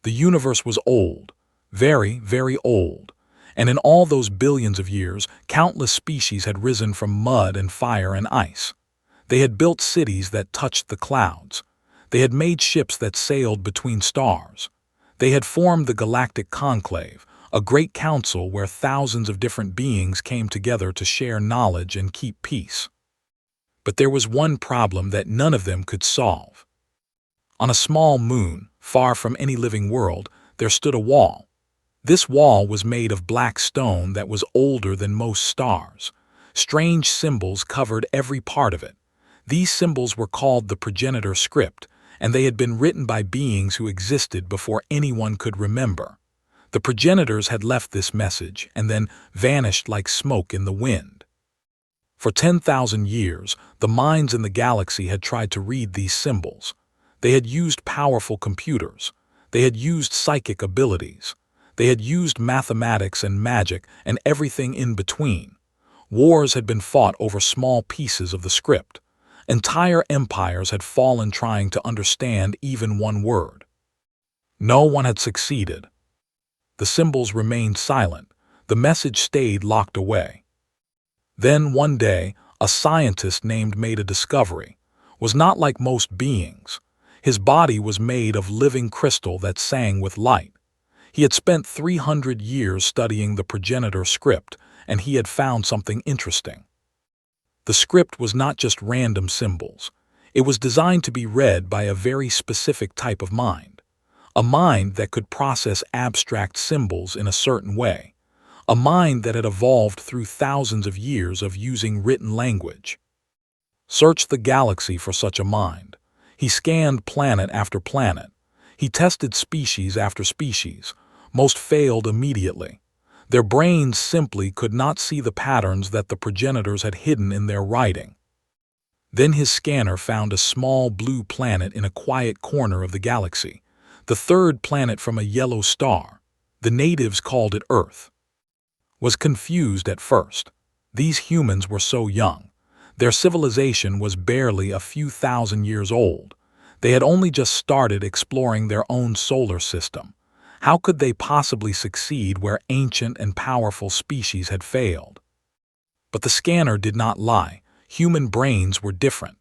The universe was old, very, very old, and in all those billions of years, countless species had risen from mud and fire and ice. They had built cities that touched the clouds. They had made ships that sailed between stars. They had formed the Galactic Conclave, a great council where thousands of different beings came together to share knowledge and keep peace. But there was one problem that none of them could solve. On a small moon, far from any living world, there stood a wall. This wall was made of black stone that was older than most stars. Strange symbols covered every part of it. These symbols were called the progenitor script, and they had been written by beings who existed before anyone could remember. The progenitors had left this message and then vanished like smoke in the wind. For 10,000 years, the minds in the galaxy had tried to read these symbols. They had used powerful computers. They had used psychic abilities. They had used mathematics and magic and everything in between. Wars had been fought over small pieces of the script. Entire empires had fallen trying to understand even one word. No one had succeeded. The symbols remained silent. The message stayed locked away. Then one day, a scientist named made a discovery. Was not like most beings. His body was made of living crystal that sang with light. He had spent 300 years studying the progenitor script, and he had found something interesting. The script was not just random symbols. It was designed to be read by a very specific type of mind. A mind that could process abstract symbols in a certain way. A mind that had evolved through thousands of years of using written language. Search the galaxy for such a mind. He scanned planet after planet. He tested species after species. Most failed immediately. Their brains simply could not see the patterns that the progenitors had hidden in their writing. Then his scanner found a small blue planet in a quiet corner of the galaxy, the third planet from a yellow star. The natives called it Earth. Was confused at first. These humans were so young. Their civilization was barely a few thousand years old. They had only just started exploring their own solar system. How could they possibly succeed where ancient and powerful species had failed? But the scanner did not lie. Human brains were different.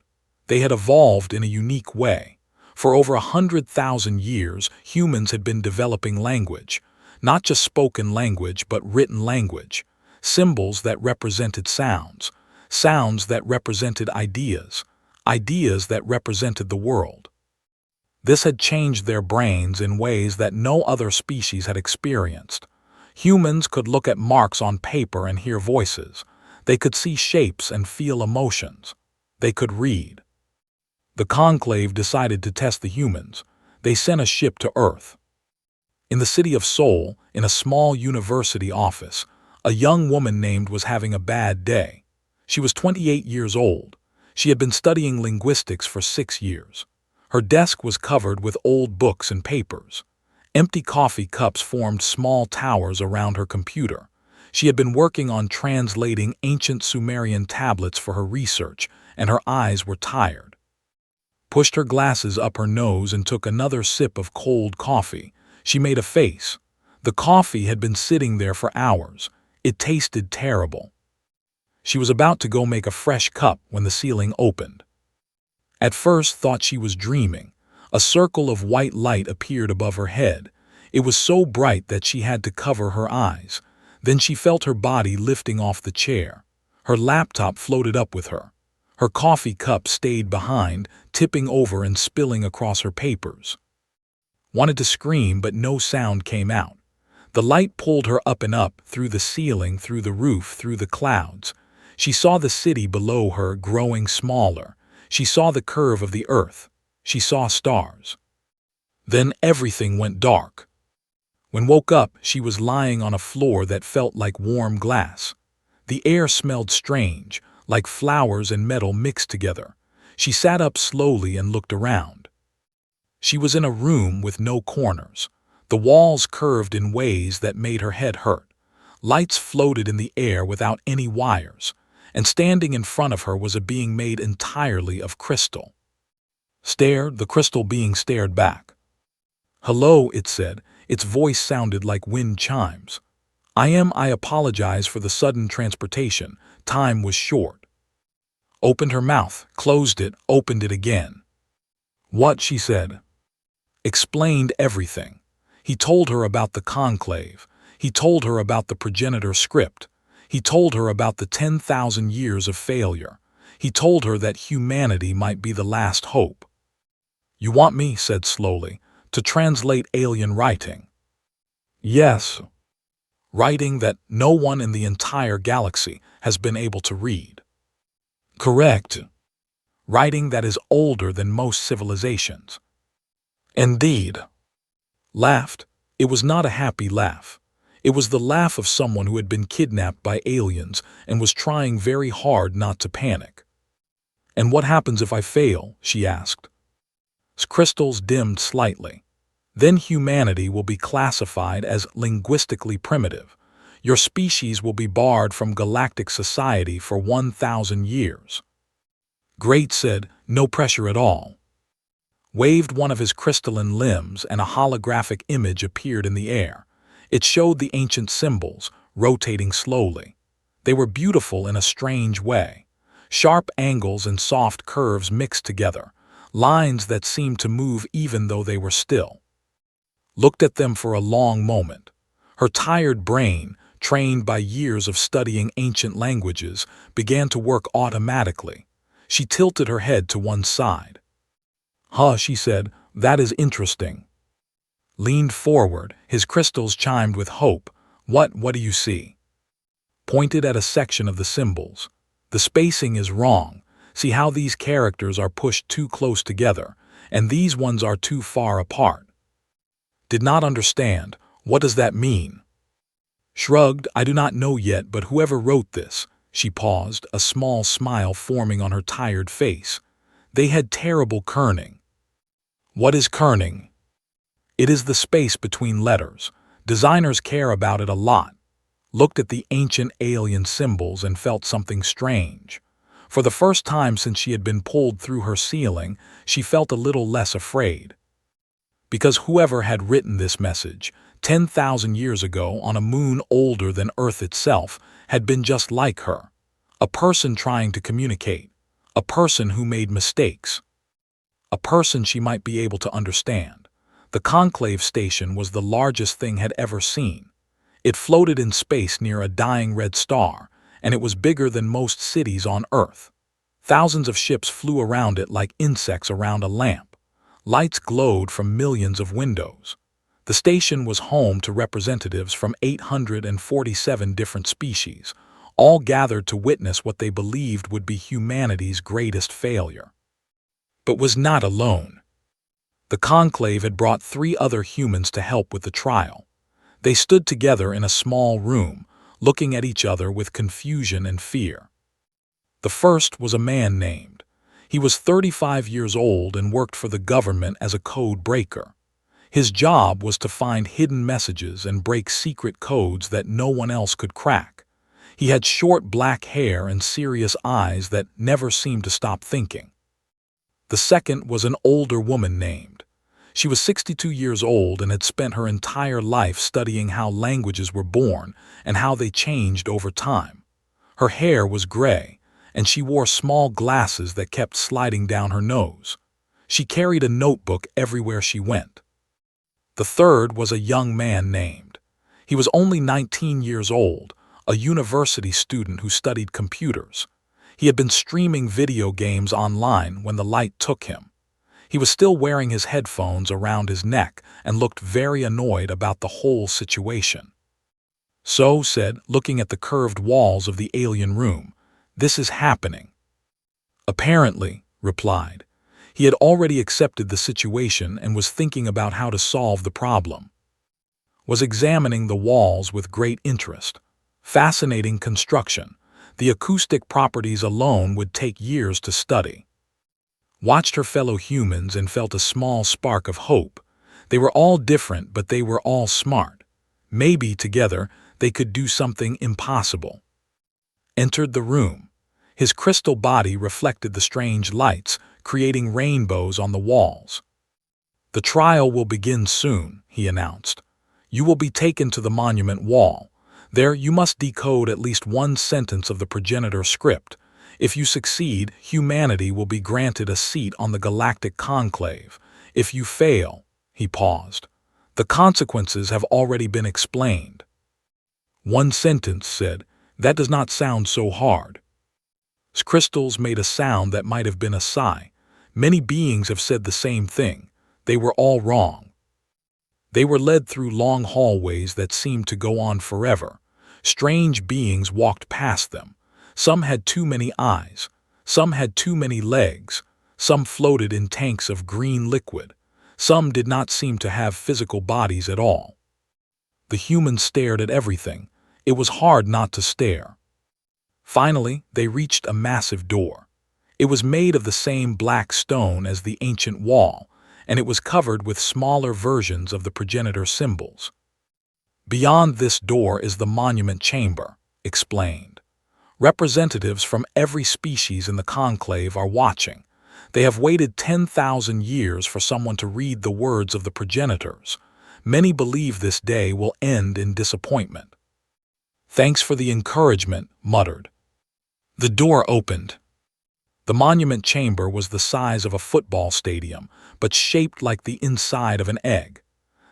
They had evolved in a unique way. For over 100,000 years, humans had been developing language. Not just spoken language, but written language. Symbols that represented sounds. Sounds that represented ideas. Ideas that represented the world. This had changed their brains in ways that no other species had experienced. Humans could look at marks on paper and hear voices. They could see shapes and feel emotions. They could read. The Conclave decided to test the humans. They sent a ship to Earth. In the city of Seoul, in a small university office, a young woman named was having a bad day. She was 28 years old. She had been studying linguistics for 6 years. Her desk was covered with old books and papers. Empty coffee cups formed small towers around her computer. She had been working on translating ancient Sumerian tablets for her research, and her eyes were tired. Pushed her glasses up her nose and took another sip of cold coffee. She made a face. The coffee had been sitting there for hours. It tasted terrible. She was about to go make a fresh cup when the ceiling opened. At first thought she was dreaming. A circle of white light appeared above her head. It was so bright that she had to cover her eyes. Then she felt her body lifting off the chair. Her laptop floated up with her. Her coffee cup stayed behind, tipping over and spilling across her papers. Wanted to scream, but no sound came out. The light pulled her up and up, through the ceiling, through the roof, through the clouds. She saw the city below her growing smaller. She saw the curve of the earth. She saw stars. Then everything went dark. When woke up, she was lying on a floor that felt like warm glass. The air smelled strange, like flowers and metal mixed together. She sat up slowly and looked around. She was in a room with no corners. The walls curved in ways that made her head hurt. Lights floated in the air without any wires. And standing in front of her was a being made entirely of crystal. The crystal being stared back. Hello, it said. Its voice sounded like wind chimes. I apologize for the sudden transportation. Time was short. Opened her mouth, closed it, opened it again. What, she said. Explained everything. He told her about the conclave. He told her about the progenitor script. He told her about the 10,000 years of failure. He told her that humanity might be the last hope. You want me, said slowly, to translate alien writing? Yes. Writing that no one in the entire galaxy has been able to read. Correct. Writing that is older than most civilizations. Indeed. Laughed. It was not a happy laugh. It was the laugh of someone who had been kidnapped by aliens and was trying very hard not to panic. And what happens if I fail? She asked. Crystals dimmed slightly. Then humanity will be classified as linguistically primitive. Your species will be barred from galactic society for 1,000 years. Great, said, no pressure at all. Waved one of his crystalline limbs and a holographic image appeared in the air. It showed the ancient symbols, rotating slowly. They were beautiful in a strange way. Sharp angles and soft curves mixed together, lines that seemed to move even though they were still. Looked at them for a long moment. Her tired brain, trained by years of studying ancient languages, began to work automatically. She tilted her head to one side. Huh, she said, that is interesting. Leaned forward, his crystals chimed with hope. What do you see? Pointed at a section of the symbols. The spacing is wrong. See how these characters are pushed too close together, and these ones are too far apart. Did not understand. What does that mean? Shrugged, I do not know yet, but whoever wrote this. She paused, a small smile forming on her tired face. They had terrible kerning. What is kerning? It is the space between letters. Designers care about it a lot. Looked at the ancient alien symbols and felt something strange. For the first time since she had been pulled through her ceiling, she felt a little less afraid. Because whoever had written this message, 10,000 years ago on a moon older than Earth itself, had been just like her. A person trying to communicate. A person who made mistakes. A person she might be able to understand. The conclave station was the largest thing had ever seen. It floated in space near a dying red star, and it was bigger than most cities on Earth. Thousands of ships flew around it like insects around a lamp. Lights glowed from millions of windows. The station was home to representatives from 847 different species, all gathered to witness what they believed would be humanity's greatest failure. But was not alone. The conclave had brought 3 other humans to help with the trial. They stood together in a small room, looking at each other with confusion and fear. The first was a man named. He was 35 years old and worked for the government as a code breaker. His job was to find hidden messages and break secret codes that no one else could crack. He had short black hair and serious eyes that never seemed to stop thinking. The second was an older woman named. She was 62 years old and had spent her entire life studying how languages were born and how they changed over time. Her hair was gray, and she wore small glasses that kept sliding down her nose. She carried a notebook everywhere she went. The third was a young man named. He was only 19 years old, a university student who studied computers. He had been streaming video games online when the light took him. He was still wearing his headphones around his neck and looked very annoyed about the whole situation. So, said, looking at the curved walls of the alien room, this is happening. Apparently, replied. He had already accepted the situation and was thinking about how to solve the problem. Was examining the walls with great interest. Fascinating construction. The acoustic properties alone would take years to study. Watched her fellow humans and felt a small spark of hope. They were all different, but they were all smart. Maybe together they could do something impossible. Entered the room. His crystal body reflected the strange lights, creating rainbows on the walls. "The trial will begin soon," he announced. "You will be taken to the monument wall. There you must decode at least one sentence of the progenitor script. If you succeed, humanity will be granted a seat on the Galactic Conclave. If you fail—" He paused. "The consequences have already been explained." One sentence said, "That does not sound so hard." Crystals made a sound that might have been a sigh. Many beings have said the same thing. They were all wrong. They were led through long hallways that seemed to go on forever. Strange beings walked past them. Some had too many eyes. Some had too many legs. Some floated in tanks of green liquid. Some did not seem to have physical bodies at all. The humans stared at everything. It was hard not to stare. Finally, they reached a massive door. It was made of the same black stone as the ancient wall, and it was covered with smaller versions of the progenitor symbols. "Beyond this door is the monument chamber," explained. "Representatives from every species in the conclave are watching. They have waited 10,000 years for someone to read the words of the progenitors. Many believe this day will end in disappointment." "Thanks for the encouragement," muttered. The door opened. The monument chamber was the size of a football stadium, but shaped like the inside of an egg.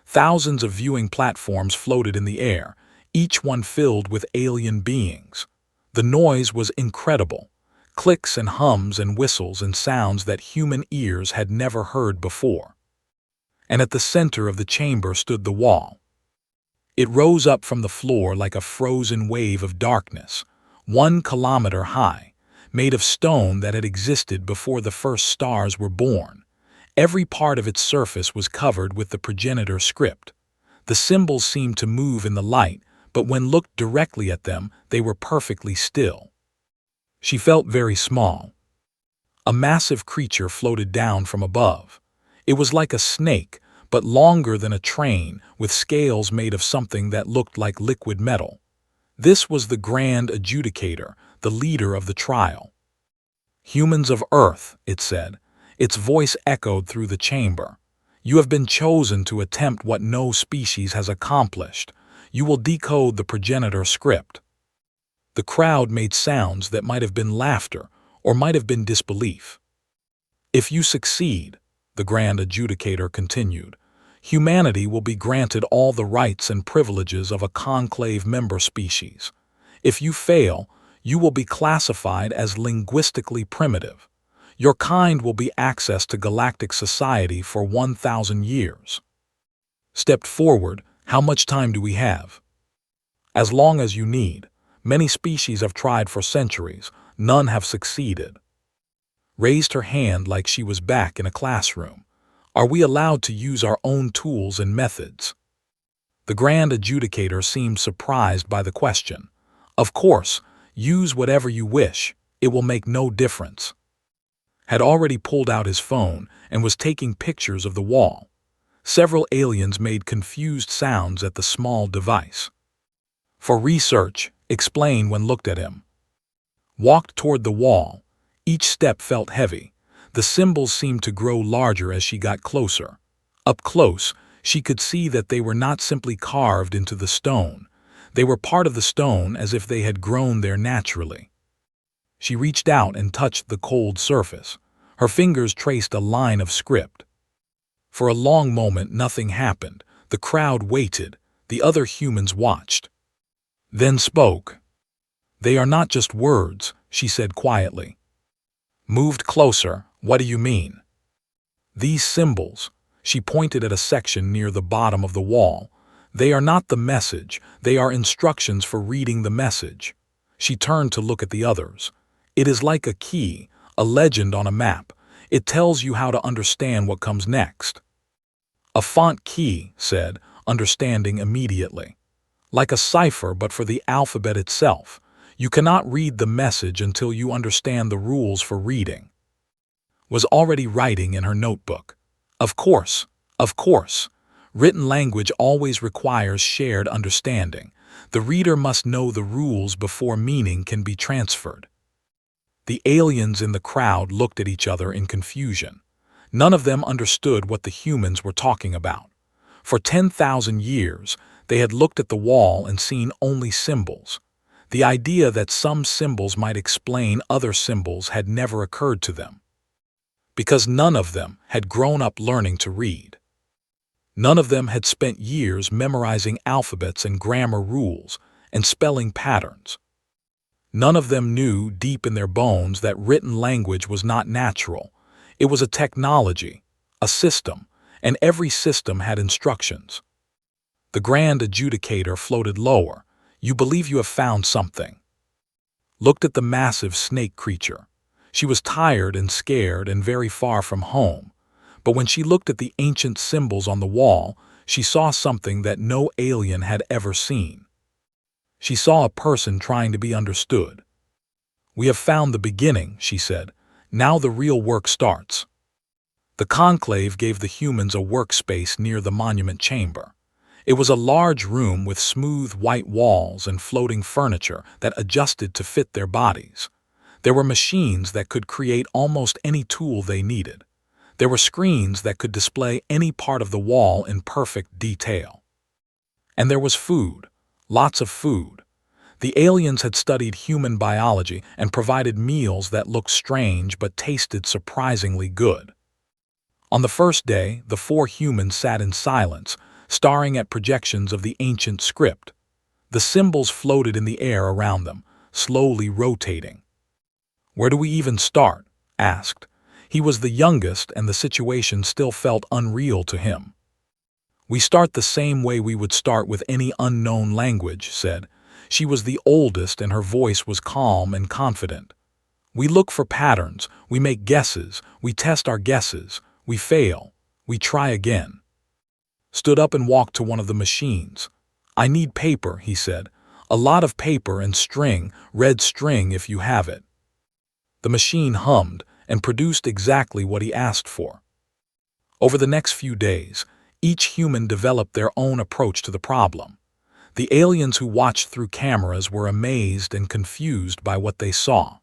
Thousands of viewing platforms floated in the air, each one filled with alien beings. The noise was incredible. Clicks and hums and whistles and sounds that human ears had never heard before. And at the center of the chamber stood the wall. It rose up from the floor like a frozen wave of darkness, 1 kilometer high, made of stone that had existed before the first stars were born. Every part of its surface was covered with the progenitor script. The symbols seemed to move in the light, but when looked directly at them, they were perfectly still. She felt very small. A massive creature floated down from above. It was like a snake, but longer than a train, with scales made of something that looked like liquid metal. This was the Grand Adjudicator, the leader of the trial. "Humans of Earth," it said. Its voice echoed through the chamber. "You have been chosen to attempt what no species has accomplished. You will decode the progenitor script." The crowd made sounds that might have been laughter or might have been disbelief. "If you succeed," the Grand Adjudicator continued, "humanity will be granted all the rights and privileges of a conclave member species. If you fail, you will be classified as linguistically primitive. Your kind will be accessed to galactic society for 1,000 years. Stepped forward, how much time do we have?" "As long as you need. Many species have tried for centuries. None have succeeded." Raised her hand like she was back in a classroom. "Are we allowed to use our own tools and methods?" The Grand Adjudicator seemed surprised by the question. "Of course, use whatever you wish. It will make no difference." Had already pulled out his phone and was taking pictures of the wall. Several aliens made confused sounds at the small device. "For research," explained when looked at him. Walked toward the wall. Each step felt heavy. The symbols seemed to grow larger as she got closer. Up close, she could see that they were not simply carved into the stone. They were part of the stone as if they had grown there naturally. She reached out and touched the cold surface. Her fingers traced a line of script. For a long moment nothing happened. The crowd waited. The other humans watched. Then spoke. "They are not just words," she said quietly. Moved closer. "What do you mean?" "These symbols," she pointed at a section near the bottom of the wall. "They are not the message. They are instructions for reading the message." She turned to look at the others. "It is like a key, a legend on a map. It tells you how to understand what comes next." "A font key," said, understanding immediately. "Like a cipher but for the alphabet itself. You cannot read the message until you understand the rules for reading." Was already writing in her notebook. Of course. Written language always requires shared understanding. The reader must know the rules before meaning can be transferred. The aliens in the crowd looked at each other in confusion. None of them understood what the humans were talking about. For 10,000 years, they had looked at the wall and seen only symbols. The idea that some symbols might explain other symbols had never occurred to them, because none of them had grown up learning to read. None of them had spent years memorizing alphabets and grammar rules and spelling patterns. None of them knew deep in their bones that written language was not natural. It was a technology, a system, and every system had instructions. The grand adjudicator floated lower. "You believe you have found something." Looked at the massive snake creature. She was tired and scared and very far from home. But when she looked at the ancient symbols on the wall, she saw something that no alien had ever seen. She saw a person trying to be understood. "We have found the beginning," she said. "Now the real work starts." The conclave gave the humans a workspace near the monument chamber. It was a large room with smooth white walls and floating furniture that adjusted to fit their bodies. There were machines that could create almost any tool they needed. There were screens that could display any part of the wall in perfect detail. And there was food, lots of food. The aliens had studied human biology and provided meals that looked strange but tasted surprisingly good. On the first day, the 4 humans sat in silence, staring at projections of the ancient script. The symbols floated in the air around them, slowly rotating. "Where do we even start?" asked. He was the youngest, and the situation still felt unreal to him. "We start the same way we would start with any unknown language," said. She was the oldest, and her voice was calm and confident. "We look for patterns, we make guesses, we test our guesses, we fail, we try again." Stood up and walked to one of the machines. "I need paper," he said. "A lot of paper and string, red string if you have it." The machine hummed and produced exactly what he asked for. Over the next few days, each human developed their own approach to the problem. The aliens who watched through cameras were amazed and confused by what they saw.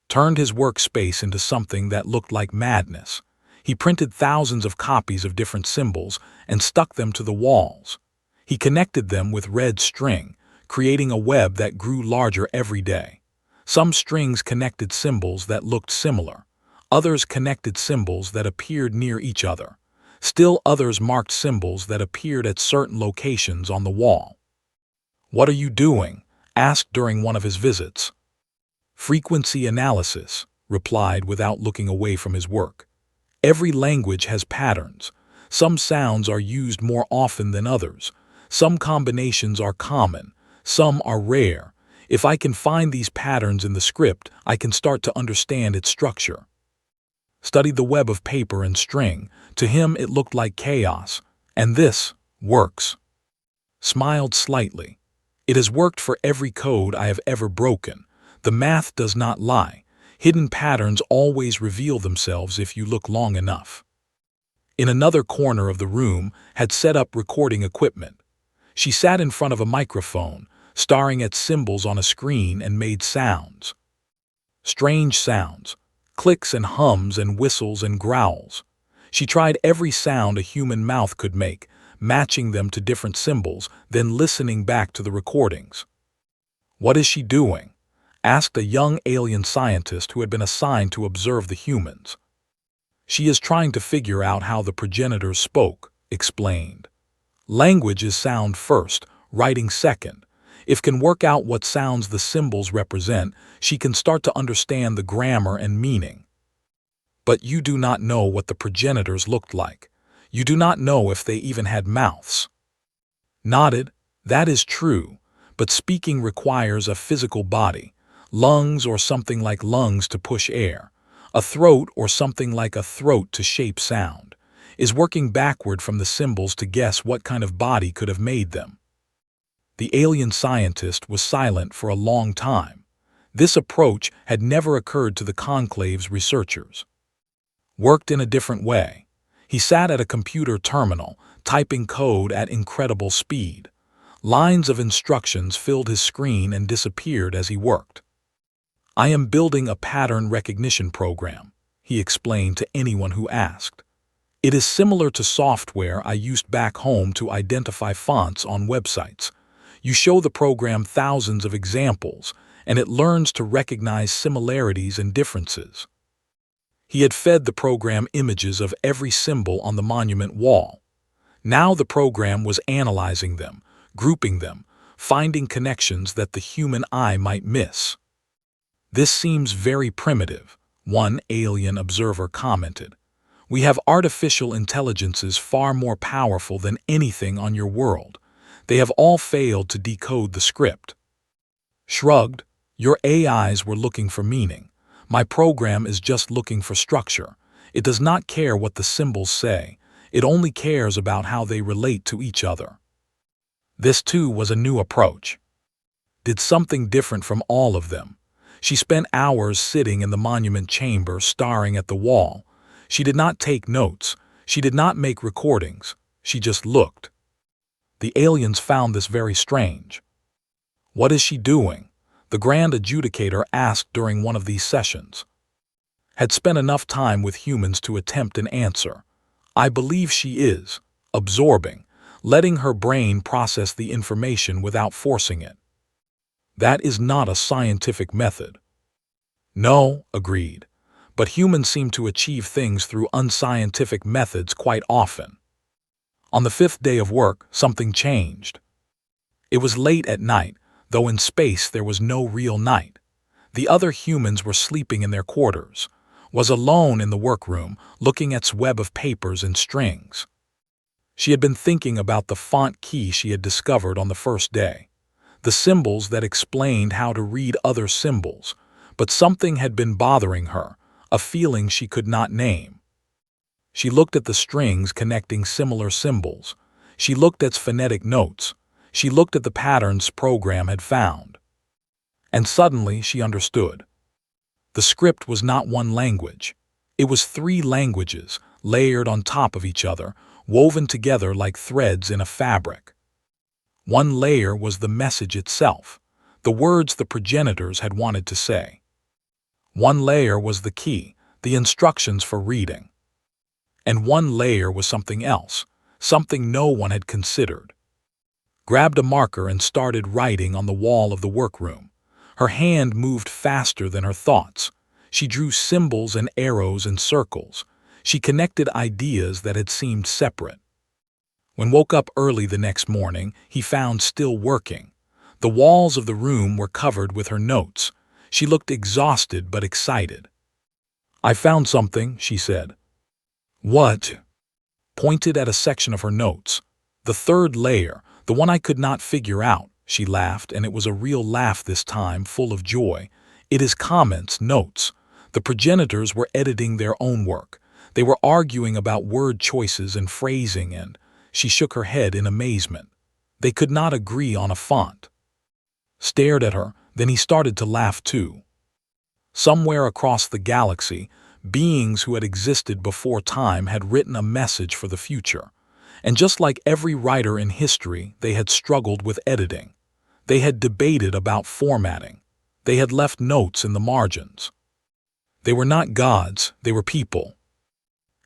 Turned his workspace into something that looked like madness. He printed thousands of copies of different symbols and stuck them to the walls. He connected them with red string, creating a web that grew larger every day. Some strings connected symbols that looked similar. Others connected symbols that appeared near each other. Still others marked symbols that appeared at certain locations on the wall. "What are you doing?" asked during one of his visits. "Frequency analysis," replied without looking away from his work. "Every language has patterns. Some sounds are used more often than others. Some combinations are common. Some are rare. If I can find these patterns in the script, I can start to understand its structure." Studied the web of paper and string. To him it looked like chaos. "And this works." Smiled slightly. "It has worked for every code I have ever broken. The math does not lie. Hidden patterns always reveal themselves if you look long enough." In another corner of the room had set up recording equipment. She sat in front of a microphone, staring at symbols on a screen, and made sounds. Strange sounds, clicks and hums and whistles and growls. She tried every sound a human mouth could make, matching them to different symbols, then listening back to the recordings. "What is she doing?" asked a young alien scientist who had been assigned to observe the humans. "She is trying to figure out how the progenitors spoke," explained. "Language is sound first, writing second. If can work out what sounds the symbols represent, she can start to understand the grammar and meaning." "But you do not know what the progenitors looked like. You do not know if they even had mouths." Nodded. "That is true, but speaking requires a physical body, lungs or something like lungs to push air, a throat or something like a throat to shape sound, is working backward from the symbols to guess what kind of body could have made them." The alien scientist was silent for a long time. This approach had never occurred to the conclave's researchers. Worked in a different way. He sat at a computer terminal, typing code at incredible speed. Lines of instructions filled his screen and disappeared as he worked. "I am building a pattern recognition program," he explained to anyone who asked. "It is similar to software I used back home to identify fonts on websites. You show the program thousands of examples, and it learns to recognize similarities and differences." He had fed the program images of every symbol on the monument wall. Now the program was analyzing them, grouping them, finding connections that the human eye might miss. "This seems very primitive," one alien observer commented. "We have artificial intelligences far more powerful than anything on your world. They have all failed to decode the script." Shrugged, "Your AIs were looking for meaning. My program is just looking for structure. It does not care what the symbols say. It only cares about how they relate to each other." This too was a new approach. Did something different from all of them. She spent hours sitting in the monument chamber staring at the wall. She did not take notes. She did not make recordings. She just looked. The aliens found this very strange. "What is she doing?" the Grand Adjudicator asked during one of these sessions. Had spent enough time with humans to attempt an answer. "I believe she is absorbing, letting her brain process the information without forcing it." "That is not a scientific method." "No," agreed, "but humans seem to achieve things through unscientific methods quite often." On the 5th day of work, something changed. It was late at night, though in space there was no real night. The other humans were sleeping in their quarters. Was alone in the workroom, looking at its web of papers and strings. She had been thinking about the font key she had discovered on the first day. The symbols that explained how to read other symbols, but something had been bothering her, a feeling she could not name. She looked at the strings connecting similar symbols. She looked at its phonetic notes. She looked at the patterns program had found. And suddenly she understood. The script was not one language. It was 3 languages, layered on top of each other, woven together like threads in a fabric. One layer was the message itself, the words the progenitors had wanted to say. One layer was the key, the instructions for reading. And one layer was something else, something no one had considered. Grabbed a marker and started writing on the wall of the workroom. Her hand moved faster than her thoughts. She drew symbols and arrows and circles. She connected ideas that had seemed separate. When woke up early the next morning, he found still working. The walls of the room were covered with her notes. She looked exhausted but excited. "I found something," she said. "What?" Pointed at a section of her notes. "The 3rd layer, the one I could not figure out," she laughed, and it was a real laugh this time, full of joy. "It is comments, notes. The progenitors were editing their own work. They were arguing about word choices and phrasing, and..." She shook her head in amazement. "They could not agree on a font." Stared at her, then he started to laugh too. Somewhere across the galaxy, beings who had existed before time had written a message for the future. And just like every writer in history, they had struggled with editing. They had debated about formatting. They had left notes in the margins. They were not gods, they were people.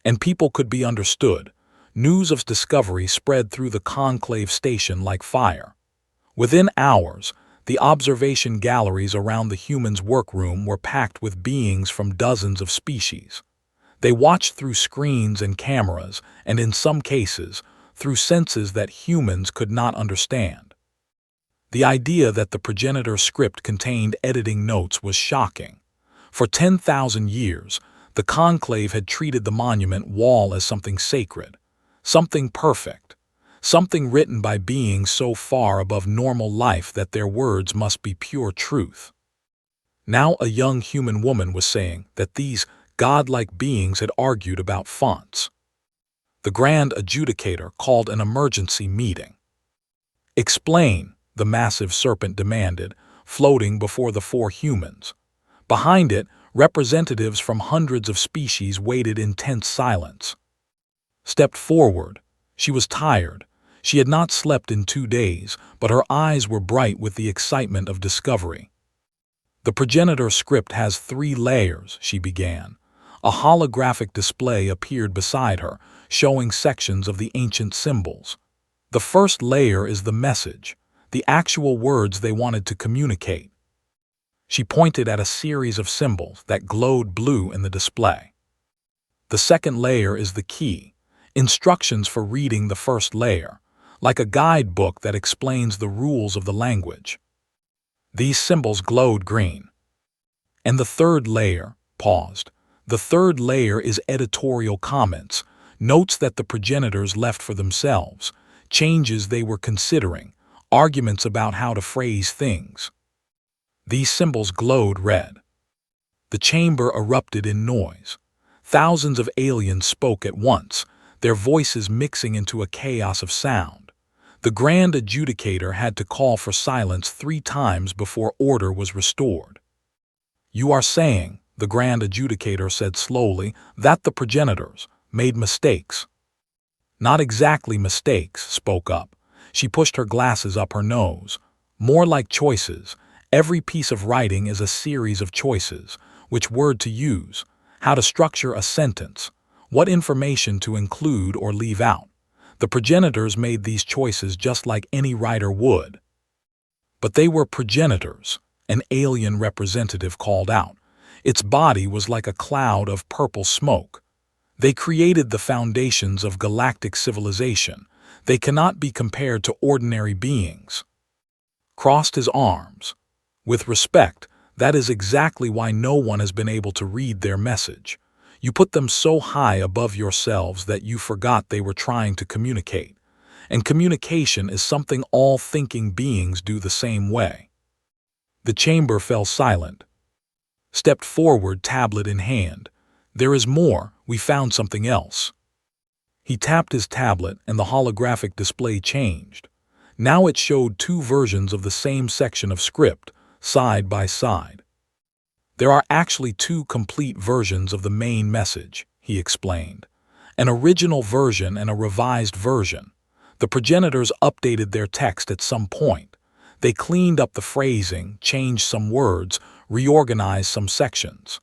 And people could be understood. News of discovery spread through the conclave station like fire. Within hours, the observation galleries around the humans' workroom were packed with beings from dozens of species. They watched through screens and cameras, and in some cases, through senses that humans could not understand. The idea that the progenitor script contained editing notes was shocking. For 10,000 years, the conclave had treated the monument wall as something sacred, something perfect, something written by beings so far above normal life that their words must be pure truth. Now a young human woman was saying that these godlike beings had argued about fonts. The Grand Adjudicator called an emergency meeting. "Explain," the massive serpent demanded, floating before the 4 humans. Behind it, representatives from hundreds of species waited in tense silence. Stepped forward. She was tired. She had not slept in 2 days, but her eyes were bright with the excitement of discovery. "The progenitor script has 3 layers," she began. A holographic display appeared beside her, showing sections of the ancient symbols. The first layer is the message, the actual words they wanted to communicate. She pointed at a series of symbols that glowed blue in the display. The second layer is the key, instructions for reading the first layer, like a guidebook that explains the rules of the language. These symbols glowed green. And the third layer paused. The third layer is editorial comments, notes that the progenitors left for themselves, changes they were considering, arguments about how to phrase things. These symbols glowed red. The chamber erupted in noise. Thousands of aliens spoke at once, their voices mixing into a chaos of sound. The Grand Adjudicator had to call for silence 3 times before order was restored. "You are saying," the Grand Adjudicator said slowly, "that the progenitors made mistakes." "Not exactly mistakes," spoke up. She pushed her glasses up her nose. "More like choices. Every piece of writing is a series of choices. Which word to use, how to structure a sentence, what information to include or leave out. The progenitors made these choices just like any writer would." "But they were progenitors," an alien representative called out. Its body was like a cloud of purple smoke. "They created the foundations of galactic civilization. They cannot be compared to ordinary beings." Crossed his arms. "With respect, that is exactly why no one has been able to read their message. You put them so high above yourselves that you forgot they were trying to communicate. And communication is something all thinking beings do the same way." The chamber fell silent. Stepped forward, tablet in hand. "There is more, we found something else." He tapped his tablet and the holographic display changed. Now it showed 2 versions of the same section of script, side by side. "There are actually 2 complete versions of the main message," he explained. "An original version and a revised version. The progenitors updated their text at some point. They cleaned up the phrasing, changed some words, reorganized some sections."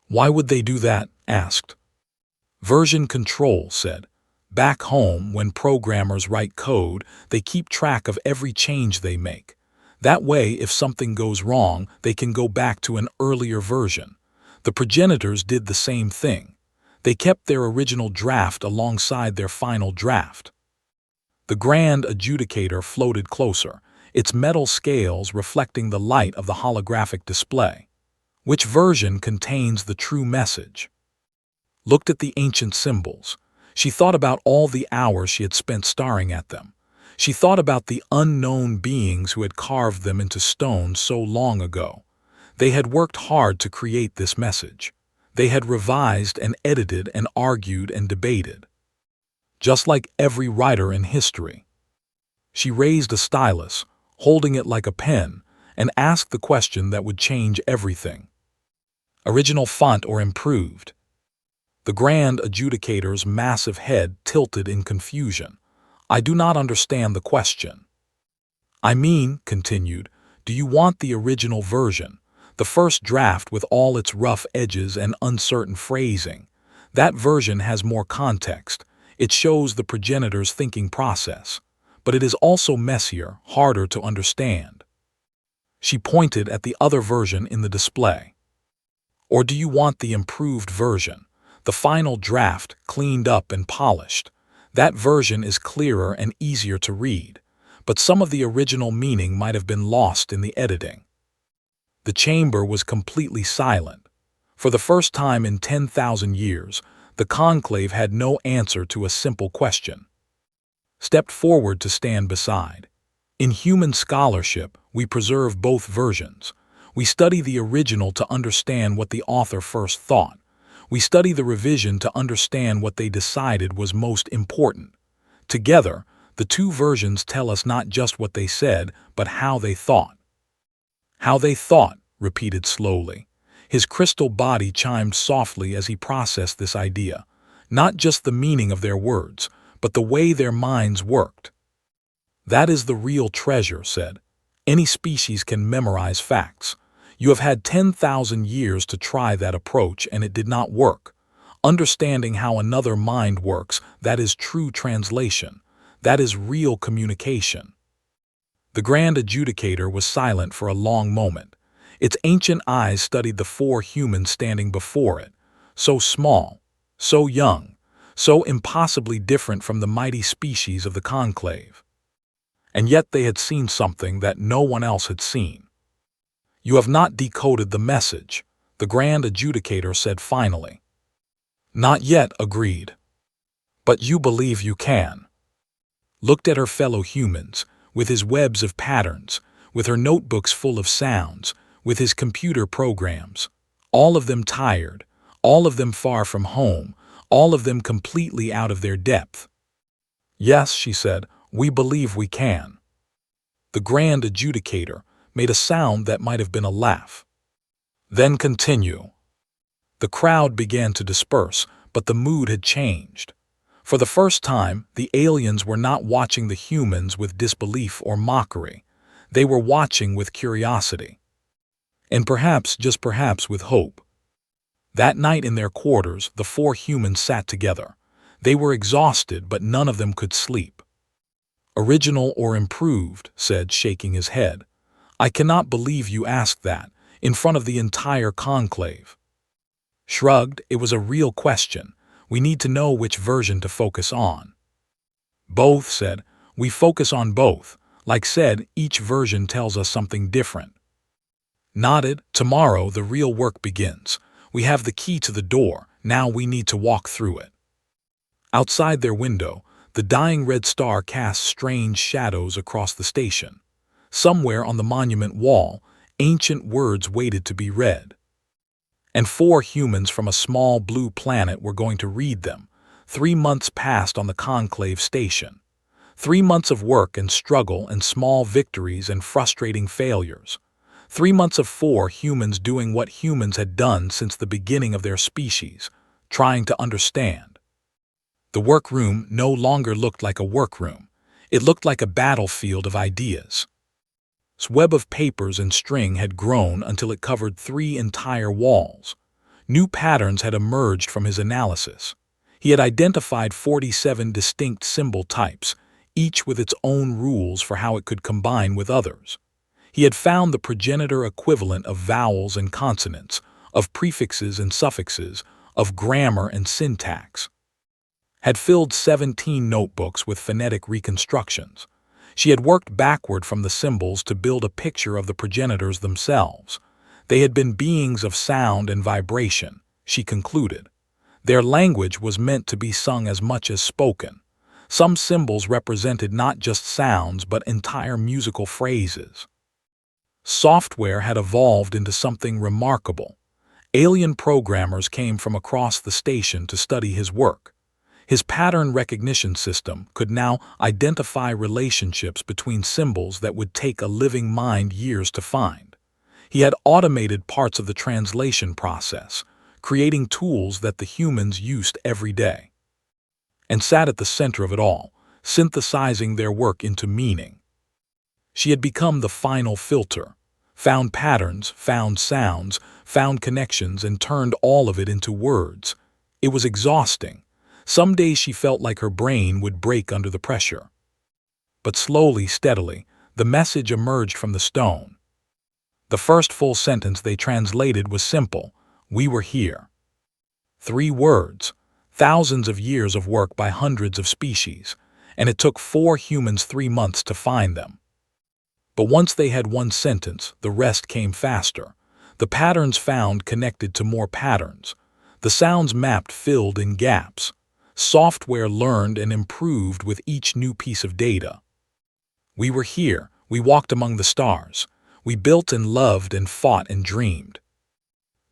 "Why would they do that?" asked. "Version control," said. "Back home, when programmers write code, they keep track of every change they make. That way, if something goes wrong, they can go back to an earlier version. The progenitors did the same thing. They kept their original draft alongside their final draft." The Grand Adjudicator floated closer, its metal scales reflecting the light of the holographic display. "Which version contains the true message?" Looked at the ancient symbols. She thought about all the hours she had spent staring at them. She thought about the unknown beings who had carved them into stone so long ago. They had worked hard to create this message. They had revised and edited and argued and debated. Just like every writer in history. She raised a stylus, holding it like a pen, and asked the question that would change everything. "Original font or improved?" The Grand Adjudicator's massive head tilted in confusion. "I do not understand the question." "I mean," continued, "do you want the original version, the first draft with all its rough edges and uncertain phrasing? That version has more context. It shows the progenitor's thinking process. But it is also messier, harder to understand." She pointed at the other version in the display. "Or do you want the improved version, the final draft, cleaned up and polished? That version is clearer and easier to read, but some of the original meaning might have been lost in the editing." The chamber was completely silent. For the first time in 10,000 years, the conclave had no answer to a simple question. Stepped forward to stand beside. "In human scholarship, we preserve both versions. We study the original to understand what the author first thought. We study the revision to understand what they decided was most important. Together, the 2 versions tell us not just what they said, but how they thought." "How they thought," repeated slowly. His crystal body chimed softly as he processed this idea. Not just the meaning of their words, but the way their minds worked. "That is the real treasure," said. "Any species can memorize facts. You have had 10,000 years to try that approach and it did not work. Understanding how another mind works, that is true translation. That is real communication. The Grand Adjudicator was silent for a long moment. Its ancient eyes studied the four humans standing before it, so small, so young, so impossibly different from the mighty species of the conclave. And yet they had seen something that no one else had seen. "You have not decoded the message," the Grand Adjudicator said finally. "Not yet," agreed. "But you believe you can." Looked at her fellow humans, with his webs of patterns, with her notebooks full of sounds, with his computer programs, all of them tired, all of them far from home, all of them completely out of their depth. "Yes," she said, "we believe we can." The Grand Adjudicator made a sound that might have been a laugh. "Then continue." The crowd began to disperse, but the mood had changed. For the first time, the aliens were not watching the humans with disbelief or mockery. They were watching with curiosity. And perhaps, just perhaps, with hope. That night in their quarters, the four humans sat together. They were exhausted, but none of them could sleep. "Original or improved," said, shaking his head. "I cannot believe you asked that, in front of the entire conclave." Shrugged, "It was a real question. We need to know which version to focus on." "Both," said. "We focus on both. Like said, each version tells us something different." Nodded. "Tomorrow the real work begins. We have the key to the door, now we need to walk through it." Outside their window, the dying red star cast strange shadows across the station. Somewhere on the monument wall, ancient words waited to be read. And four humans from a small blue planet were going to read them. 3 months passed on the conclave station. 3 months of work and struggle and small victories and frustrating failures. 3 months of four humans doing what humans had done since the beginning of their species, trying to understand. The workroom no longer looked like a workroom. It looked like a battlefield of ideas. Its web of papers and string had grown until it covered 3 entire walls. New patterns had emerged from his analysis. He had identified 47 distinct symbol types, each with its own rules for how it could combine with others. He had found the progenitor equivalent of vowels and consonants, of prefixes and suffixes, of grammar and syntax. Had filled 17 notebooks with phonetic reconstructions. She had worked backward from the symbols to build a picture of the progenitors themselves. They had been beings of sound and vibration, she concluded. Their language was meant to be sung as much as spoken. Some symbols represented not just sounds but entire musical phrases. Software had evolved into something remarkable. Alien programmers came from across the station to study his work. His pattern recognition system could now identify relationships between symbols that would take a living mind years to find. He had automated parts of the translation process, creating tools that the humans used every day. And sat at the center of it all, synthesizing their work into meaning. She had become the final filter, found patterns, found sounds, found connections, and turned all of it into words. It was exhausting. Some days she felt like her brain would break under the pressure. But slowly, steadily, the message emerged from the stone. The first full sentence they translated was simple: "We were here." 3 words, thousands of years of work by hundreds of species, and it took 4 humans 3 months to find them. But once they had one sentence, the rest came faster. The patterns found connected to more patterns. The sounds mapped filled in gaps. Software learned and improved with each new piece of data. We were here, we walked among the stars. We built and loved and fought and dreamed.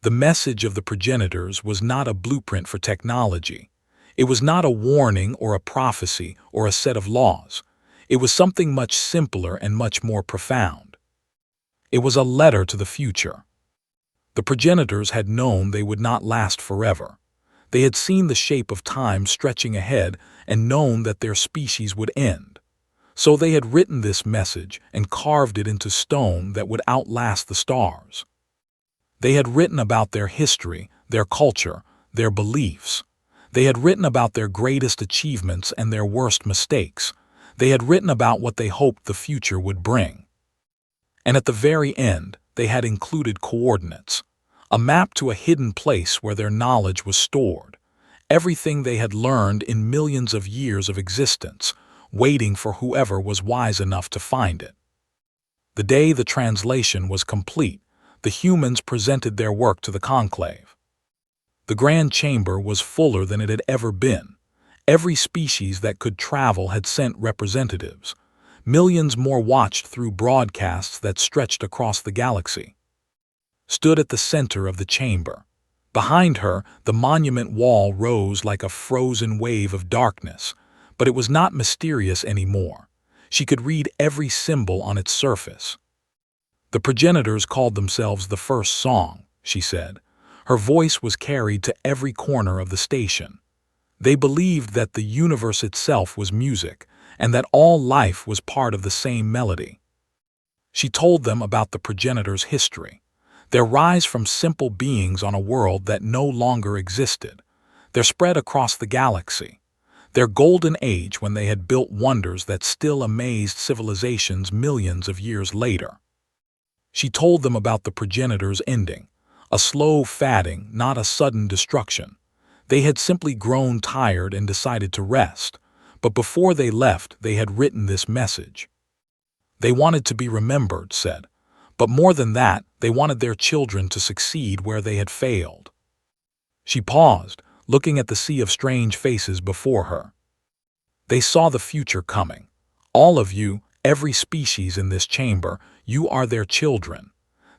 The message of the progenitors was not a blueprint for technology. It was not a warning or a prophecy or a set of laws. It was something much simpler and much more profound. It was a letter to the future. The progenitors had known they would not last forever. They had seen the shape of time stretching ahead and known that their species would end. So they had written this message and carved it into stone that would outlast the stars. They had written about their history, their culture, their beliefs. They had written about their greatest achievements and their worst mistakes. They had written about what they hoped the future would bring. And at the very end, they had included coordinates, a map to a hidden place where their knowledge was stored, everything they had learned in millions of years of existence, waiting for whoever was wise enough to find it. The day the translation was complete, the humans presented their work to the conclave. The Grand Chamber was fuller than it had ever been. Every species that could travel had sent representatives. Millions more watched through broadcasts that stretched across the galaxy. Stood at the center of the chamber. Behind her, the monument wall rose like a frozen wave of darkness, but it was not mysterious anymore. She could read every symbol on its surface. The progenitors called themselves the First Song, she said. Her voice was carried to every corner of the station. They believed that the universe itself was music, and that all life was part of the same melody. She told them about the progenitors' history, their rise from simple beings on a world that no longer existed, their spread across the galaxy, their golden age when they had built wonders that still amazed civilizations millions of years later. She told them about the progenitors' ending, a slow fatting, not a sudden destruction. They had simply grown tired and decided to rest, but before they left, they had written this message. They wanted to be remembered, said, but more than that, they wanted their children to succeed where they had failed. She paused, looking at the sea of strange faces before her. They saw the future coming. All of you, every species in this chamber, you are their children.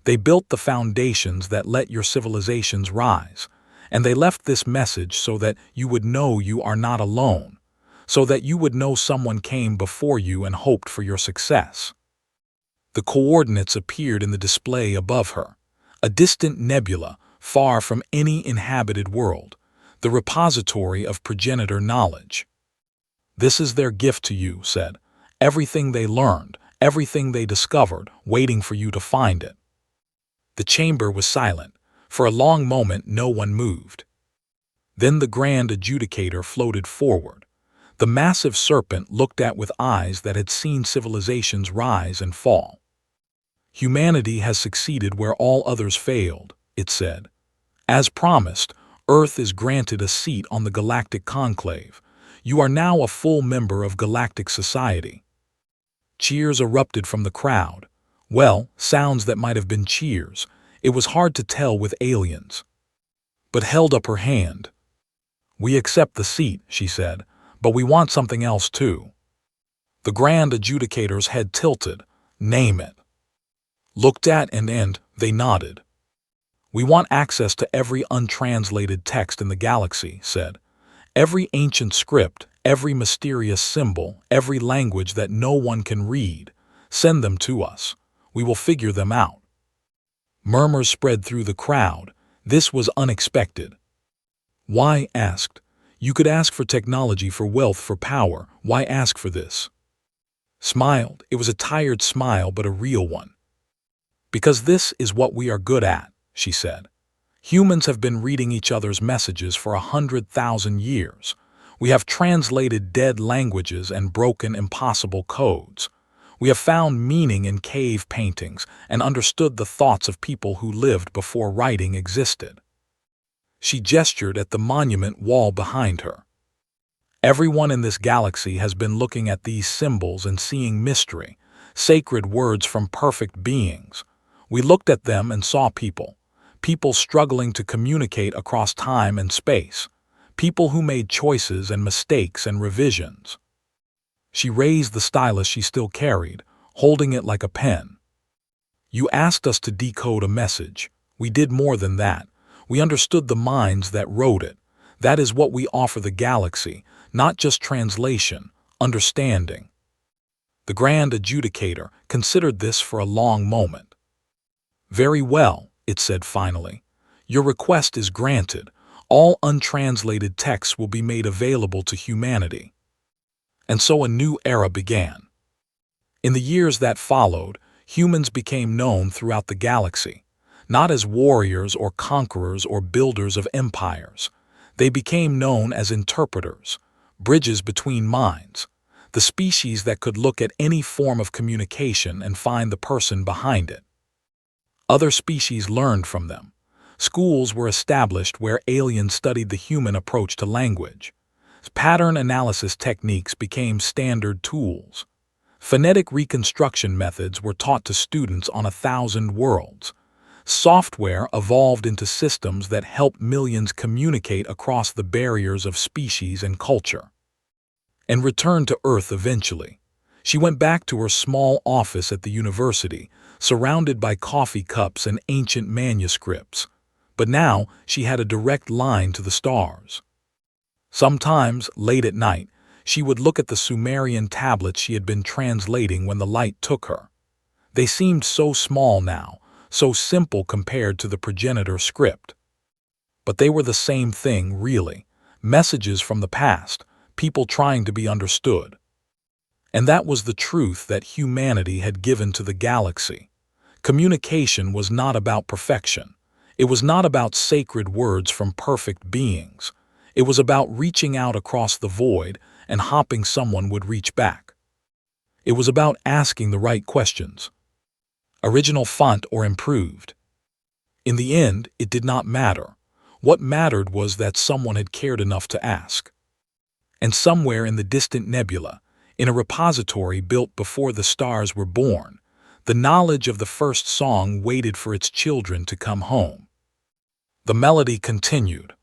They built the foundations that let your civilizations rise, and they left this message so that you would know you are not alone, so that you would know someone came before you and hoped for your success. The coordinates appeared in the display above her, a distant nebula far from any inhabited world, the repository of progenitor knowledge. This is their gift to you, said, everything they learned, everything they discovered, waiting for you to find it. The chamber was silent. For a long moment, no one moved. Then the Grand Adjudicator floated forward. The massive serpent looked at with eyes that had seen civilizations rise and fall. Humanity has succeeded where all others failed, it said. As promised, Earth is granted a seat on the Galactic Conclave. You are now a full member of galactic society. Cheers erupted from the crowd. Well, sounds that might have been cheers. It was hard to tell with aliens. But held up her hand. We accept the seat, she said, but we want something else too. The Grand Adjudicator's head tilted. Name it. Looked at and they nodded. We want access to every untranslated text in the galaxy, said. Every ancient script, every mysterious symbol, every language that no one can read. Send them to us. We will figure them out. Murmurs spread through the crowd. This was unexpected. Why? Asked. You could ask for technology, for wealth, for power. Why ask for this? Smiled. It was a tired smile, but a real one. Because this is what we are good at, she said. Humans have been reading each other's messages for 100,000 years. We have translated dead languages and broken impossible codes. We have found meaning in cave paintings and understood the thoughts of people who lived before writing existed. She gestured at the monument wall behind her. Everyone in this galaxy has been looking at these symbols and seeing mystery, sacred words from perfect beings. We looked at them and saw people struggling to communicate across time and space, people who made choices and mistakes and revisions. She raised the stylus she still carried, holding it like a pen. You asked us to decode a message. We did more than that. We understood the minds that wrote it. That is what we offer the galaxy, not just translation, understanding. The Grand Adjudicator considered this for a long moment. Very well, it said finally. Your request is granted. All untranslated texts will be made available to humanity. And so a new era began. In the years that followed, humans became known throughout the galaxy, not as warriors or conquerors or builders of empires. They became known as interpreters, bridges between minds, the species that could look at any form of communication and find the person behind it. Other species learned from them. Schools were established where aliens studied the human approach to language. Pattern analysis techniques became standard tools. Phonetic reconstruction methods were taught to students on 1,000 worlds. Software evolved into systems that helped millions communicate across the barriers of species and culture. And returned to Earth eventually. She went back to her small office at the university, surrounded by coffee cups and ancient manuscripts. But now she had a direct line to the stars. Sometimes, late at night, she would look at the Sumerian tablets she had been translating when the light took her. They seemed so small now, so simple compared to the progenitor script. But they were the same thing, really. Messages from the past, people trying to be understood. And that was the truth that humanity had given to the galaxy. Communication was not about perfection. It was not about sacred words from perfect beings. It was about reaching out across the void and hoping someone would reach back. It was about asking the right questions. Original font or improved. In the end, it did not matter. What mattered was that someone had cared enough to ask. And somewhere in the distant nebula, in a repository built before the stars were born, the knowledge of the first song waited for its children to come home. The melody continued.